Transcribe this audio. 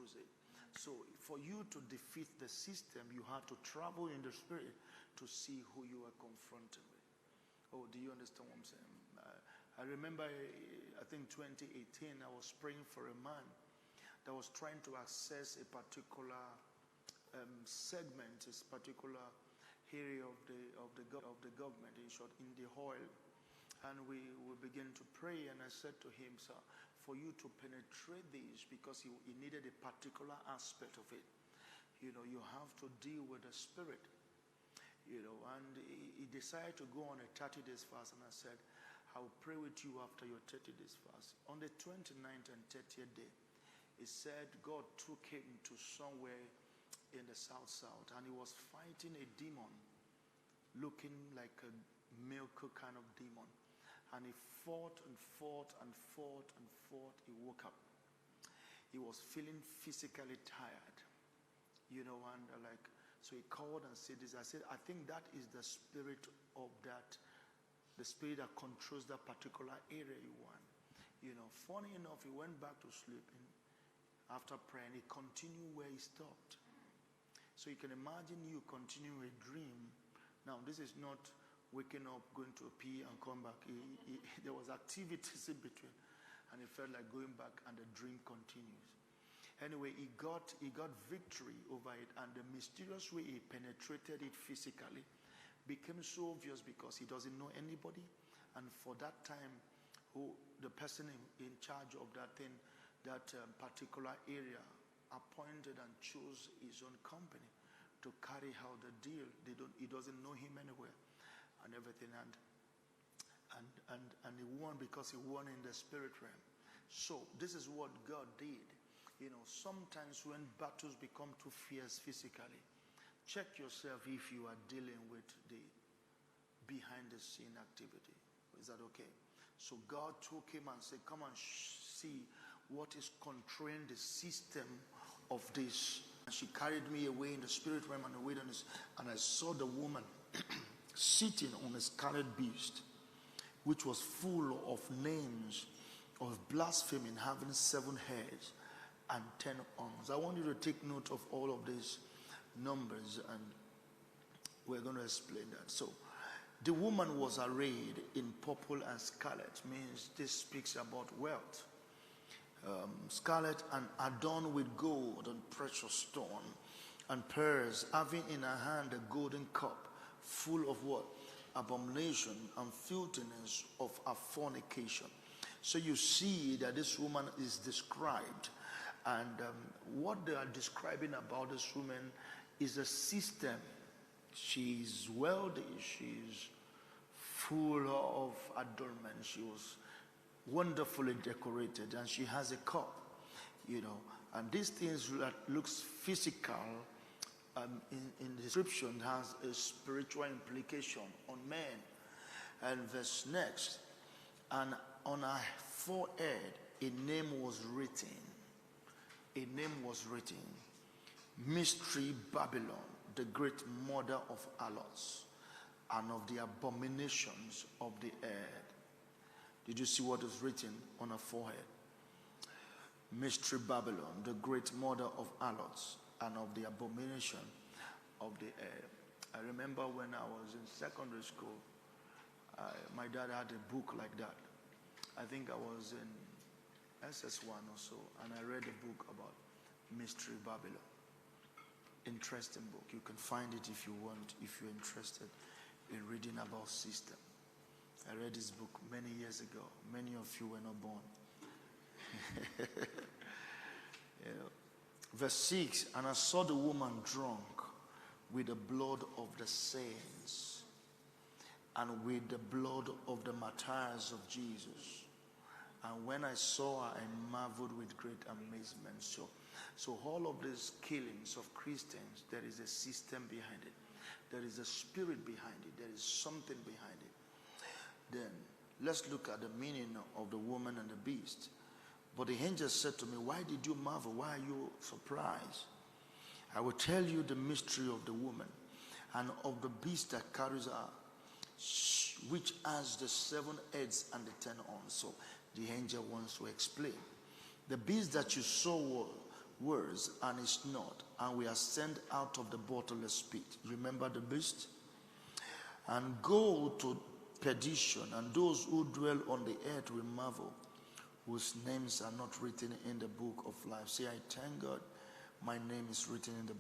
through it. So for you to defeat the system, you have to travel in the spirit to see who you are confronting with. Oh, do you understand what I'm saying? I remember, I think 2018, I was praying for a man that was trying to access a particular segment, a particular area of the government, in short, in the oil. And we began to pray, and I said to him, sir, for you to penetrate this, because he needed a particular aspect of it, you know, you have to deal with the spirit, you know. And he decided to go on a 30 days fast, and I said, I will pray with you after your 30 days fast. On the 29th and 30th day, he said God took him to somewhere in the south, and he was fighting a demon looking like a milk kind of demon. And he fought and fought and fought and fought. He woke up. He was feeling physically tired, you know, and so he called and said this. I said, I think that is the spirit of that, the spirit that controls that particular area you want. You know, funny enough, he went back to sleep after praying. He continued where he stopped. So you can imagine you continue a dream. Now, this is not waking up, going to pee and come back. There was activities in between, and he felt like going back, and the dream continues. Anyway, he got victory over it, and the mysterious way he penetrated it physically became so obvious because he doesn't know anybody, and for that time, the person in charge of that thing, that particular area, appointed and chose his own company to carry out the deal. He doesn't know him anywhere. And everything, and he won because he won in the spirit realm. So this is what God did. You know, sometimes when battles become too fierce physically, check yourself if you are dealing with the behind the scene activity. Is that okay? So God took him and said, come and see what is controlling the system of this. And she carried me away in the spirit realm and the wilderness, and I saw the woman sitting on a scarlet beast, which was full of names of blasphemy, having 7 heads and 10 arms. I want you to take note of all of these numbers, and we're going to explain that. So the woman was arrayed in purple and scarlet, means this speaks about wealth. Scarlet and adorned with gold and precious stone and pearls, having in her hand a golden cup full of what? Abomination and filthiness of a fornication. So you see that this woman is described, and what they are describing about this woman is a system. She's wealthy, she's full of adornment, she was wonderfully decorated, and she has a cup, you know, and these things that looks physical in the description has a spiritual implication on men. And verse next, and on her forehead a name was written. A name was written, Mystery Babylon, the great mother of harlots and of the abominations of the earth. Did you see what is written on her forehead? Mystery Babylon, the great mother of harlots and of the abomination of the earth. I remember when I was in secondary school, my dad had a book like that. I think I was in SS1 or so, and I read a book about Mystery Babylon. Interesting book. You can find it if you want, if you're interested in reading about system. I read this book many years ago. Many of you were not born. You know. Verse 6, and I saw the woman drunk with the blood of the saints and with the blood of the martyrs of Jesus. And when I saw her, I marveled with great amazement. So all of these killings of Christians, there is a system behind it. There is a spirit behind it. There is something behind it. Then let's look at the meaning of the woman and the beast. But the angel said to me, why did you marvel? Why are you surprised? I will tell you the mystery of the woman and of the beast that carries her, which has the 7 heads and the 10 horns. So the angel wants to explain. The beast that you saw words, and is not, and we are sent out of the bottomless pit. Remember the beast? And go to perdition, and those who dwell on the earth will marvel, whose names are not written in the book of life. Say, I thank God my name is written in the book